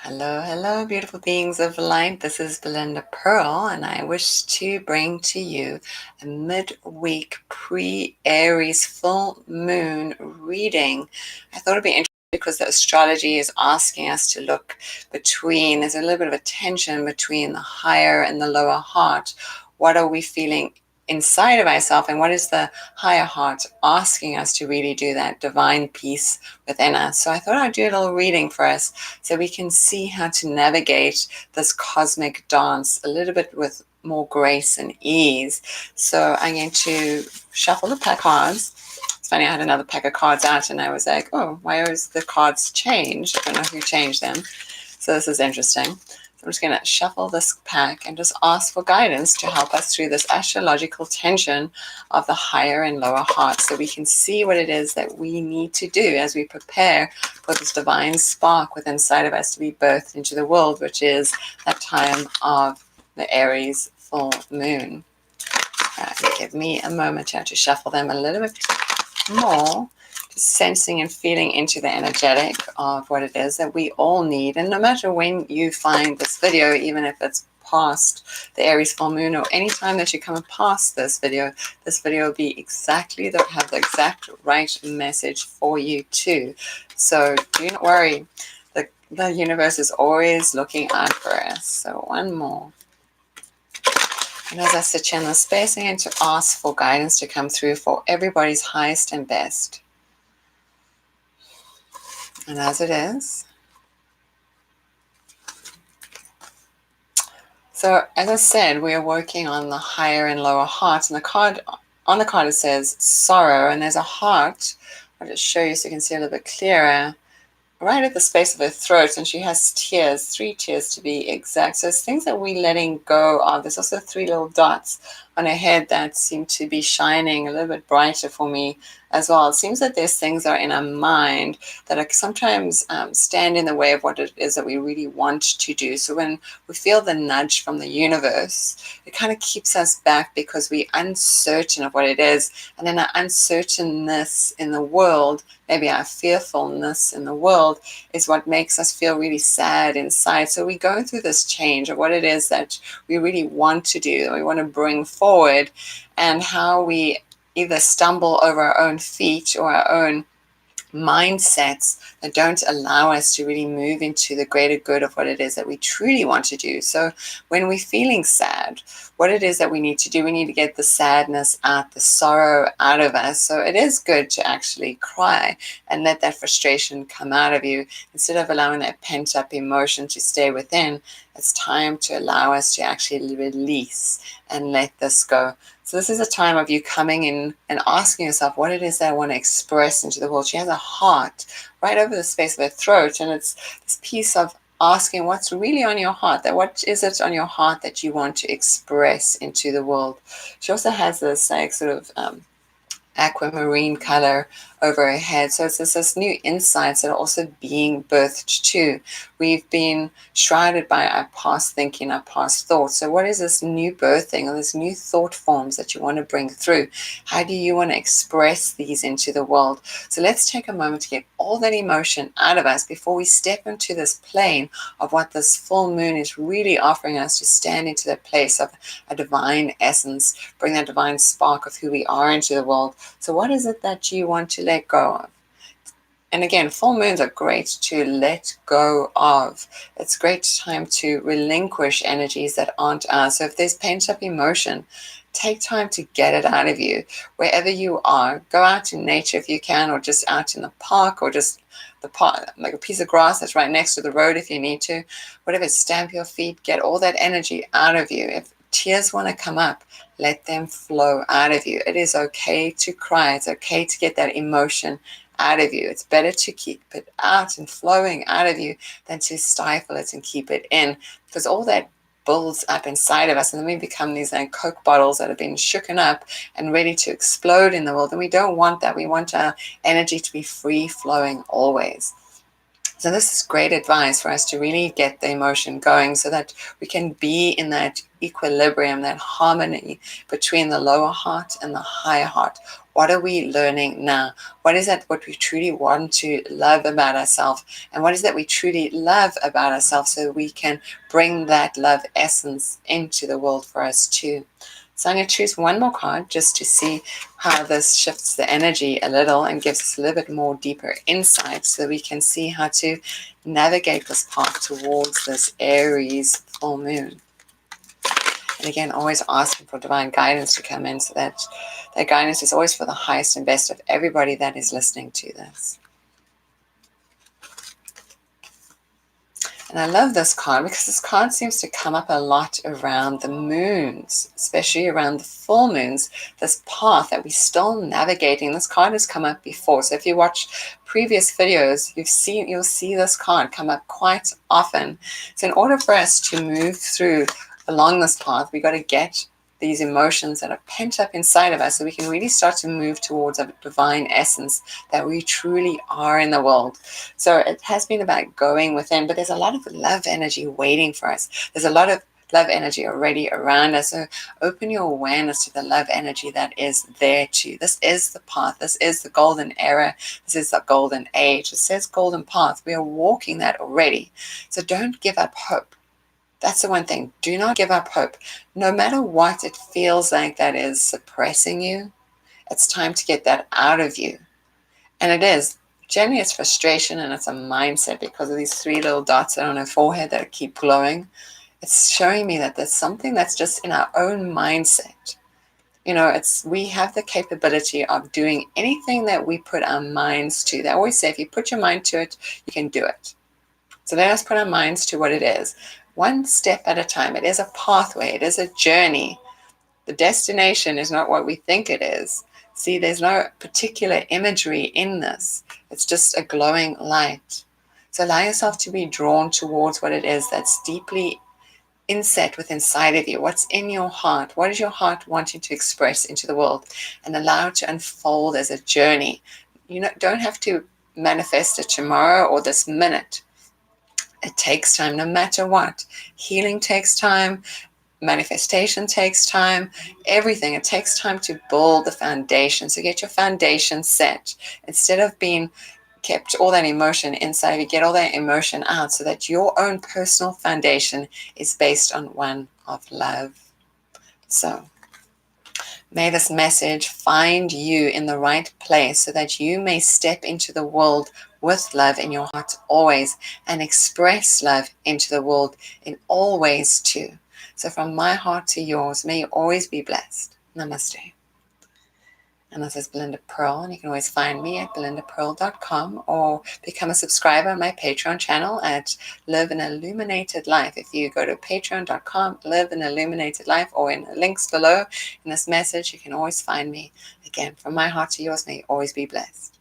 Hello, hello, beautiful beings of light. This is Belinda Pearl, and I wish to bring to you a midweek pre-Aries full moon reading. I thought it'd be interesting because the astrology is asking us to look between, there's a little bit of a tension between the higher and the lower heart. What are we feeling inside of ourselves, and what is the higher heart asking us to really do, that divine peace within us? So I thought I'd do a little reading for us so we can see how to navigate this cosmic dance a little bit with more grace and ease. So I'm going to shuffle the pack cards. It's funny, I had another pack of cards out and I was like, oh, why is the cards changed? I don't know who changed them. So this is interesting. I'm just going to shuffle this pack and just ask for guidance to help us through this astrological tension of the higher and lower heart, so we can see what it is that we need to do as we prepare for this divine spark within inside of us to be birthed into the world, which is that time of the Aries full moon. Give me a moment here to shuffle them a little bit more, just sensing and feeling into the energetic of what it is that we all need. And no matter when you find this video, even if it's past the Aries full moon or any time that you come past this video will be exactly have the exact right message for you too. So do not worry, the universe is always looking out for us. So one more. And as I sit here in this space, I'm going to ask for guidance to come through for everybody's highest and best. And as it is. So as I said, we are working on the higher and lower heart. And on the card it says sorrow, and there's a heart. I'll just show you so you can see a little bit clearer. Right at the space of her throat, and she has tears, 3 tears to be exact. So it's things that we're letting go of. There's also 3 little dots on her head that seem to be shining a little bit brighter for me as well. It seems that there's things that are in our mind that are sometimes stand in the way of what it is that we really want to do. So when we feel the nudge from the universe, it kind of keeps us back because we're uncertain of what it is. And then our uncertainness in the world, maybe our fearfulness in the world, is what makes us feel really sad inside. So we go through this change of what it is that we really want to do, that we want to bring forward, and how we either stumble over our own feet or our own mindsets that don't allow us to really move into the greater good of what it is that we truly want to do. So when we're feeling sad, what it is that we need to do, we need to get the sadness out, the sorrow out of us. So it is good to actually cry and let that frustration come out of you instead of allowing that pent up emotion to stay within. It's time to allow us to actually release and let this go. So this is a time of you coming in and asking yourself what it is that I want to express into the world. She has a heart right over the space of her throat, and it's this piece of asking what's really on your heart, that what is it on your heart that you want to express into the world. She also has this like sort of aquamarine color over her head. So it's this new insights that are also being birthed too. We've been shrouded by our past thinking, our past thoughts. So what is this new birthing or this new thought forms that you want to bring through? How do you want to express these into the world? So let's take a moment to get all that emotion out of us before we step into this plane of what this full moon is really offering us, to stand into that place of a divine essence, bring that divine spark of who we are into the world. So what is it that you want to let go of? And again, full moons are great to let go of. It's a great time to relinquish energies that aren't ours. So if there's pent up emotion, take time to get it out of you. Wherever you are, go out in nature if you can, or just out in the park, or just the park, like a piece of grass that's right next to the road if you need to. Whatever, stamp your feet, get all that energy out of you. If tears want to come up, let them flow out of you. It is okay to cry. It's okay to get that emotion out of you. It's better to keep it out and flowing out of you than to stifle it and keep it in, because all that builds up inside of us, and then we become these Coke bottles that have been shooken up and ready to explode in the world. And we don't want that. We want our energy to be free flowing always. So this is great advice for us to really get the emotion going so that we can be in that equilibrium, that harmony between the lower heart and the higher heart. What are we learning now? What is that what we truly want to love about ourselves? And what is that we truly love about ourselves so we can bring that love essence into the world for us too? So I'm going to choose one more card just to see how this shifts the energy a little and gives us a little bit more deeper insight so that we can see how to navigate this path towards this Aries full moon. And again, always asking for divine guidance to come in so that that guidance is always for the highest and best of everybody that is listening to this. And I love this card because this card seems to come up a lot around the moons, especially around the full moons, this path that we're still navigating. This card has come up before. So if you watch previous videos, you'll see this card come up quite often. So in order for us to move through along this path, we got to get these emotions that are pent up inside of us so we can really start to move towards a divine essence that we truly are in the world. So it has been about going within, but there's a lot of love energy waiting for us. There's a lot of love energy already around us. So open your awareness to the love energy that is there too. This is the path. This is the golden era. This is the golden age. It says golden path. We are walking that already. So don't give up hope. That's the one thing. Do not give up hope. No matter what it feels like that is suppressing you, it's time to get that out of you. And it is. Generally, it's frustration and it's a mindset because of these three little dots on her forehead that keep glowing. It's showing me that there's something that's just in our own mindset. We have the capability of doing anything that we put our minds to. They always say, if you put your mind to it, you can do it. So let us put our minds to what it is. One step at a time. It is a pathway. It is a journey. The destination is not what we think it is. See, there's no particular imagery in this. It's just a glowing light. So allow yourself to be drawn towards what it is that's deeply inset within inside of you. What's in your heart? What is your heart wanting to express into the world? And allow it to unfold as a journey. You don't have to manifest it tomorrow or this minute. It takes time, no matter what. Healing takes time. Manifestation takes time. Everything. It takes time to build the foundation. So get your foundation set. Instead of being kept all that emotion inside, you get all that emotion out so that your own personal foundation is based on one of love. So may this message find you in the right place so that you may step into the world with love in your heart always and express love into the world in all ways too. So from my heart to yours, may you always be blessed. Namaste. And this is Belinda Pearl, and you can always find me at belindapearl.com or become a subscriber on my Patreon channel at Live an Illuminated Life. If you go to patreon.com, Live an Illuminated Life, or in the links below in this message, you can always find me. Again, from my heart to yours, may you always be blessed.